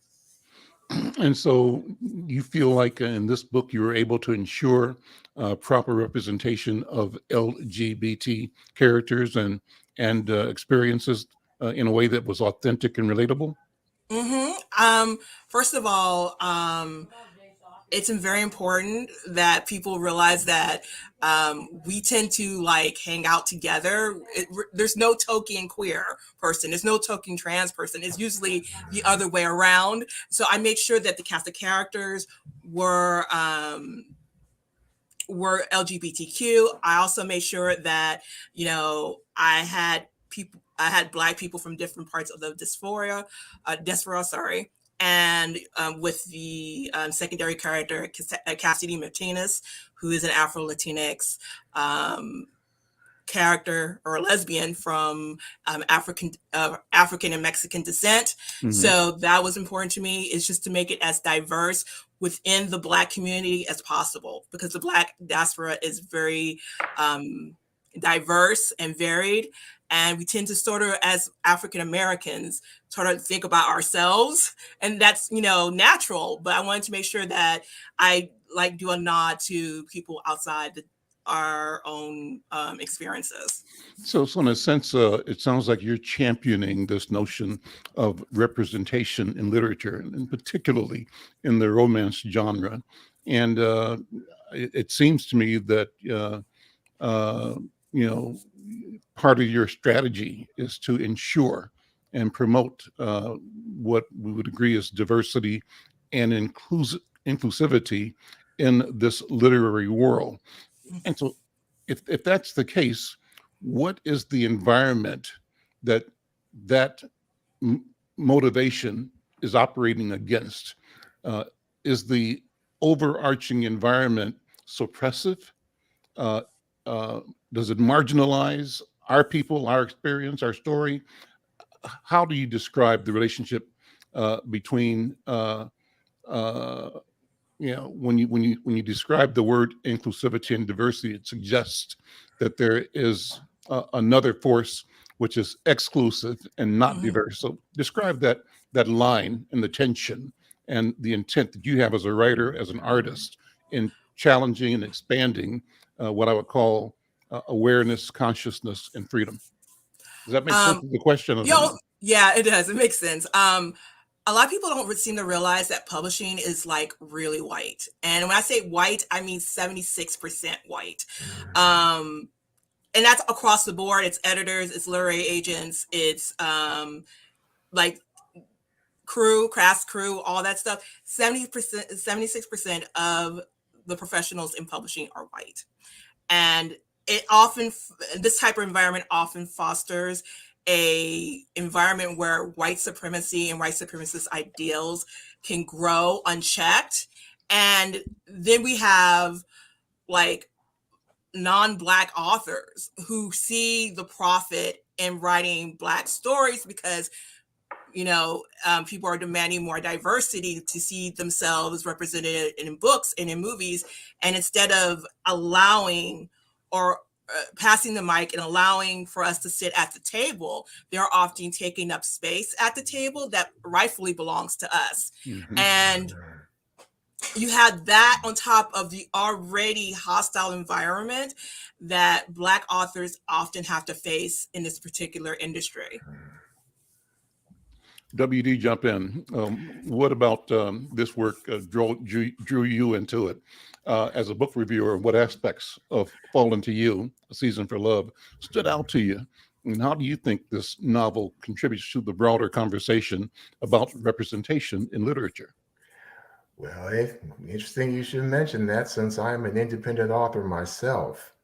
And so you feel like in this book, you were able to ensure proper representation of LGBT characters and experiences in a way that was authentic and relatable? First of all, it's very important that people realize that we tend to like hang out together. There's no token queer person. There's no token trans person. It's usually the other way around. So I made sure that the cast of characters were LGBTQ. I also made sure that, you know, I had Black people from different parts of the diaspora, sorry. And with the secondary character, Cassidy Martinez, who is an Afro-Latinx character or a lesbian from African and Mexican descent. Mhm. So that was important to me, is just to make it as diverse within the Black community as possible, because the Black diaspora is very diverse and varied. And we tend to sort of, as African Americans, sort of think about ourselves, and that's, you know, natural. But I wanted to make sure that I like do a nod to people outside our own experiences. So in a sense, it sounds like you're championing this notion of representation in literature, and particularly in the romance genre. And it seems to me that, you know, part of your strategy is to ensure and promote what we would agree is diversity and inclusivity in this literary world. And so if that's the case, what is the environment that motivation is operating against? Is the overarching environment suppressive? Does it marginalize our people, our experience, our story? How do you describe the relationship between you know, when you describe the word inclusivity and diversity, it suggests that there is another force which is exclusive and not diverse. So describe that line and the tension and the intent that you have as a writer, as an artist, in challenging and expanding what I would call awareness, consciousness, and freedom. Does that make sense? The question. Yeah, it does. It makes sense. A lot of people don't seem to realize that publishing is like really white. And when I say white, I mean 76% white. And that's across the board. It's editors, it's literary agents, it's like craft crew, all that stuff. 76% of the professionals in publishing are white. And this type of environment often fosters a environment where white supremacy and white supremacist ideals can grow unchecked. And then we have like non-Black authors who see the profit in writing Black stories because, you know, people are demanding more diversity to see themselves represented in books and in movies. And instead of allowing or passing the mic and allowing for us to sit at the table, they're often taking up space at the table that rightfully belongs to us. Mm-hmm. And you have that on top of the already hostile environment that Black authors often have to face in this particular industry. WD, jump in. What about this work drew you into it as a book reviewer? What aspects of Fallen to You, A Season for Love, stood out to you? And how do you think this novel contributes to the broader conversation about representation in literature? Well, it's interesting you should mention that, since I'm an independent author myself.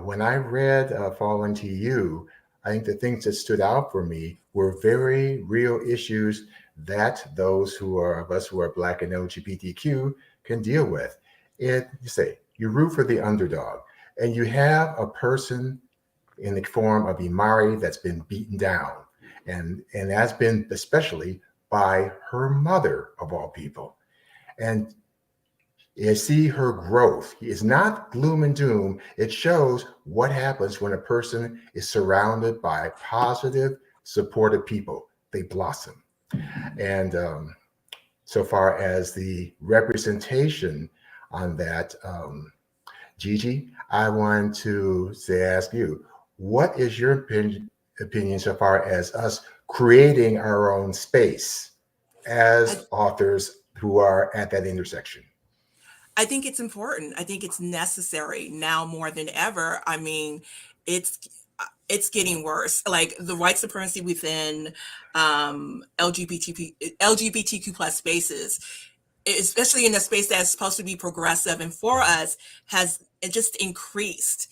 When I read Fallen to You, I think the things that stood out for me were very real issues that those of us who are Black and LGBTQ can deal with. You root for the underdog, and you have a person in the form of Imari that's been beaten down, and that's been especially by her mother of all people. And you see her growth. It's not gloom and doom. It shows what happens when a person is surrounded by positive, supportive people. They blossom. And so far as the representation on that, Gigi, I want to ask you, what is your opinion so far as us creating our own space as authors who are at that intersection? I think it's important. I think it's necessary now more than ever. I mean, it's getting worse. Like the white supremacy within LGBTQ plus spaces, especially in a space that's supposed to be progressive and for us, has it just increased.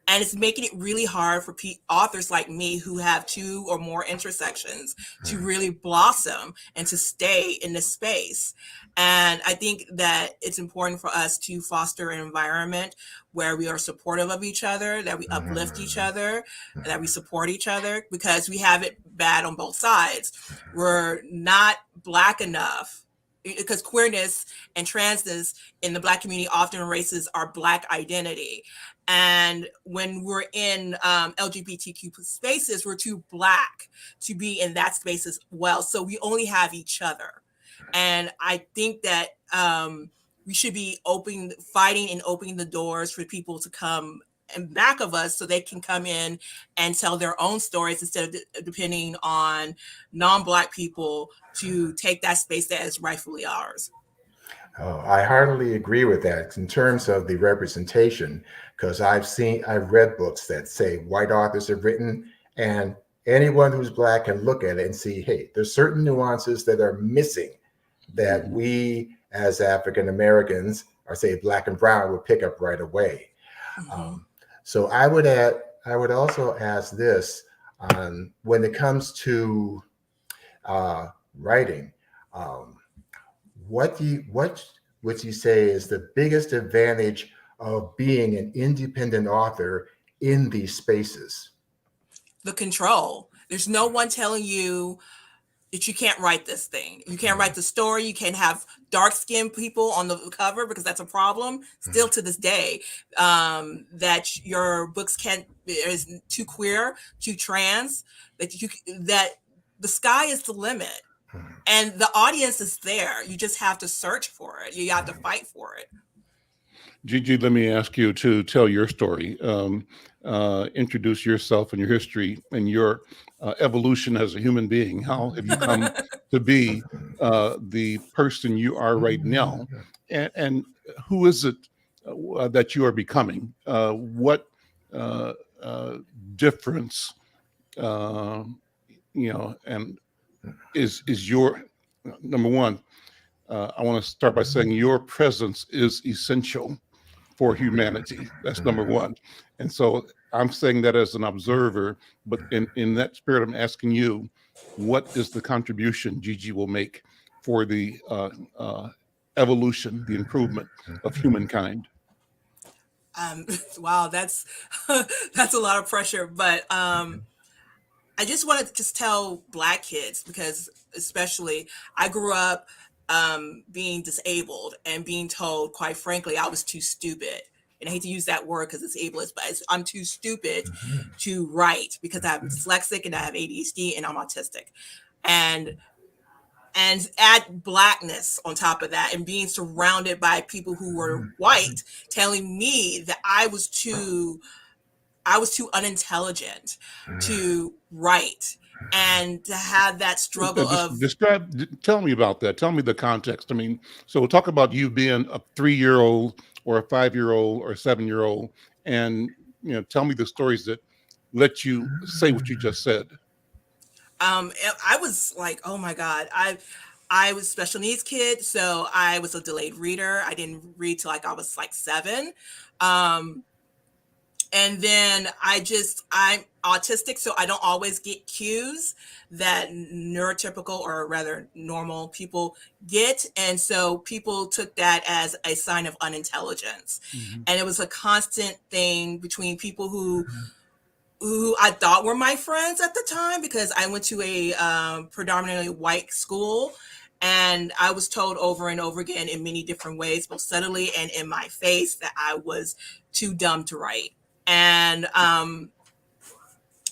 And it's making it really hard for authors like me who have two or more intersections to really blossom and to stay in this space. And I think that it's important for us to foster an environment where we are supportive of each other, that we uplift each other, that we support each other, because we have it bad on both sides. We're not Black enough, because queerness and transness in the Black community often erases our Black identity. And when we're in LGBTQ spaces, we're too Black to be in that space as well. So we only have each other. And I think that we should be fighting and opening the doors for people to come and back of us so they can come in and tell their own stories instead of depending on non-Black people to take that space that is rightfully ours. Oh, I heartily agree with that in terms of the representation, because I've read books that say white authors have written, and anyone who's Black can look at it and see, hey, there's certain nuances that are missing that we as African Americans, or say Black and brown, would pick up right away. So I would also ask this, when it comes to writing, what would you say is the biggest advantage of being an independent author in these spaces? The control. There's no one telling you that you can't write this thing. You can't write the story. You can't have dark-skinned people on the cover because that's a problem still to this day. That your books is too queer, too trans. That the sky is the limit, and the audience is there. You just have to search for it. You have to fight for it. Gigi, let me ask you to tell your story. Introduce yourself and your history and your evolution as a human being. How have you come to be the person you are right now? And who is it that you are becoming? What difference, and is your, number one, I want to start by saying your presence is essential for humanity. That's number one. And so I'm saying that as an observer, but in that spirit, I'm asking you, what is the contribution Gigi will make for the evolution, the improvement of humankind? Wow, that's a lot of pressure, but I just want to just tell Black kids, because especially I grew up being disabled and being told, quite frankly, I was too stupid. And I hate to use that word because it's ableist, but I'm too stupid to write because I'm dyslexic and I have ADHD and I'm autistic. And add Blackness on top of that, and being surrounded by people who were white telling me that I was too unintelligent to write, and to have that struggle tell me about that. Tell me the context. I mean, so we'll talk about you being a 3-year-old or a 5-year-old or a 7-year-old, and tell me the stories that let you say what you just said. I was like, oh my God, I was a special needs kid, so I was a delayed reader. I didn't read till I was 7. And then I'm autistic, so I don't always get cues that neurotypical, or rather normal, people get. And so people took that as a sign of unintelligence. And it was a constant thing between people who I thought were my friends at the time, because I went to a predominantly white school. And I was told over and over again in many different ways, both subtly and in my face, that I was too dumb to write. And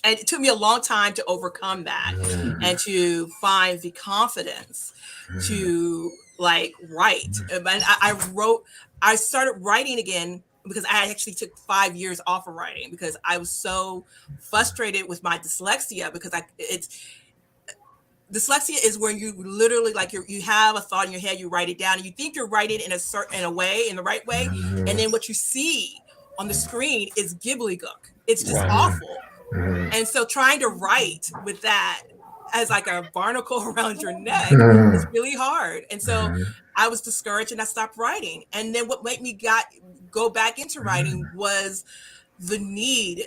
it took me a long time to overcome that and to find the confidence to write. And I started writing again because I actually took 5 years off of writing because I was so frustrated with my dyslexia, because dyslexia is when you literally like you have a thought in your head, you write it down, and you think you're writing in a way, in the right way, and then what you see on the screen is gobbledygook. It's just awful. And so trying to write with that as like a barnacle around your neck is really hard. And so I was discouraged and I stopped writing. And then what made me go back into writing was the need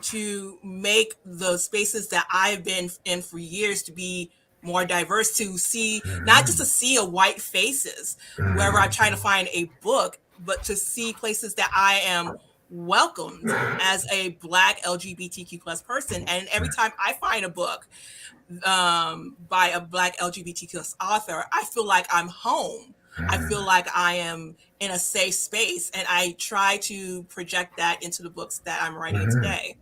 to make the spaces that I've been in for years to be more diverse, to see, not just to see a white faces wherever I'm trying to find a book, but to see places that I am welcomed as a Black LGBTQ plus person. And every time I find a book by a Black LGBTQ plus author, I feel like I'm home. I feel like I am in a safe space, and I try to project that into the books that I'm writing today.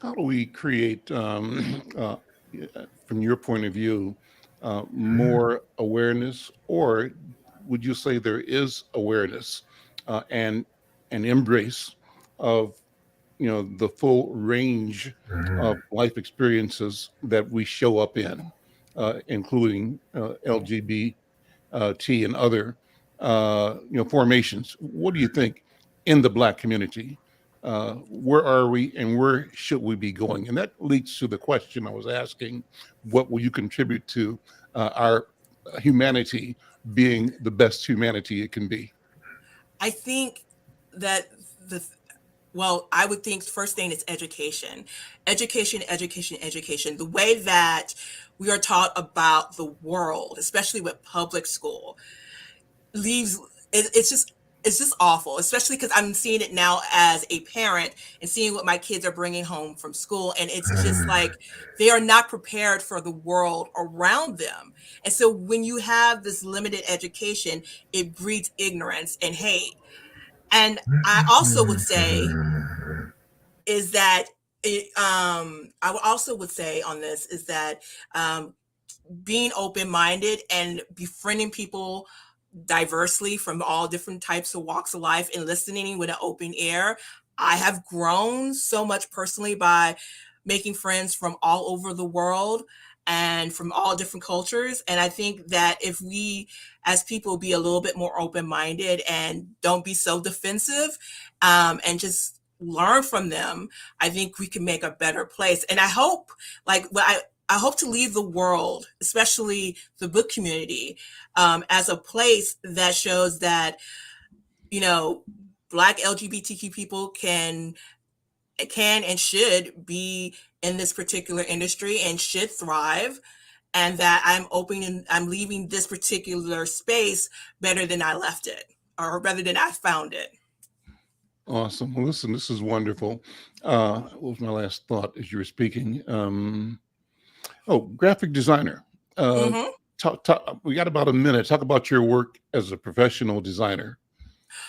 How do we create, from your point of view, more awareness, or would you say there is awareness and an embrace of, the full range of life experiences that we show up in, including LGBT and other, formations? What do you think in the Black community? Where are we and where should we be going? And that leads to the question I was asking: what will you contribute to our humanity being the best humanity it can be? I think that I would think first thing is education. Education. The way that we are taught about the world, especially with public school, it's just awful, especially because I'm seeing it now as a parent and seeing what my kids are bringing home from school. And it's just like they are not prepared for the world around them. And so when you have this limited education, it breeds ignorance and hate. And I also would say is that I would also would say on this is that being open-minded and befriending people diversely from all different types of walks of life and listening with an open ear. I have grown so much personally by making friends from all over the world and from all different cultures. And I think that if we as people be a little bit more open-minded and don't be so defensive and just learn from them, I think we can make a better place. And I hope, I hope to leave the world, especially the book community, as a place that shows that, Black LGBTQ people can and should be in this particular industry and should thrive, and that I'm leaving this particular space better than I left it, or better than I found it. Awesome. Well, listen, this is wonderful. What was my last thought as you were speaking? Graphic designer. We got about a minute. Talk about your work as a professional designer,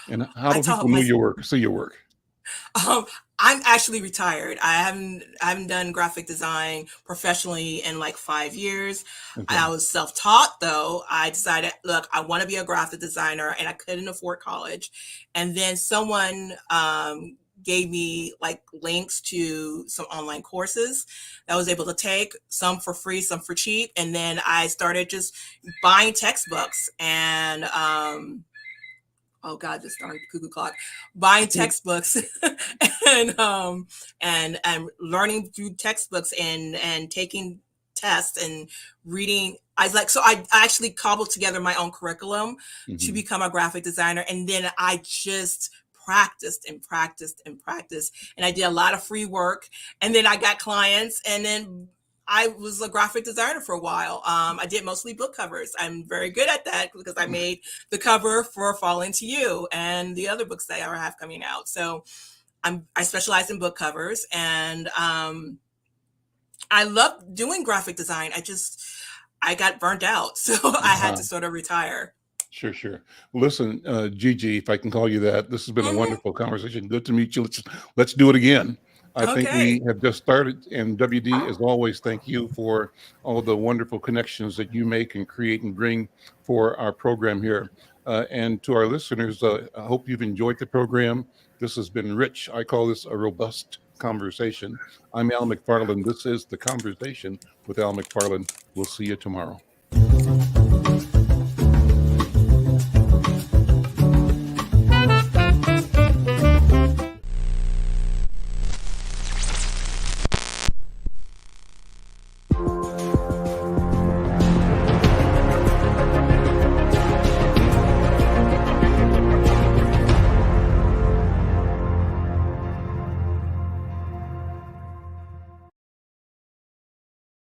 and how do people know your work, see your work? I'm actually retired. I haven't done graphic design professionally in like 5 years. Okay. I was self-taught though. I decided, look, I want to be a graphic designer, and I couldn't afford college. And then someone gave me like links to some online courses that I was able to take, some for free, some for cheap. And then I started just buying textbooks and oh God, this darn cuckoo clock, buying textbooks and learning through textbooks and taking tests and reading. I actually cobbled together my own curriculum to become a graphic designer. And then I just practiced. And I did a lot of free work. And then I got clients, and then I was a graphic designer for a while. I did mostly book covers. I'm very good at that because I made the cover for Fall Into You and the other books that I have coming out. So I specialize in book covers, and I love doing graphic design. I got burnt out, so I had to sort of retire. Sure. Listen, Gigi, if I can call you that, this has been a wonderful conversation. Good to meet you. Let's do it again. I think we have just started, and WD, as always, thank you for all the wonderful connections that you make and create and bring for our program here. And to our listeners, I hope you've enjoyed the program. This has been rich. I call this a robust conversation. I'm Al McFarlane. This is The Conversation with Al McFarlane. We'll see you tomorrow.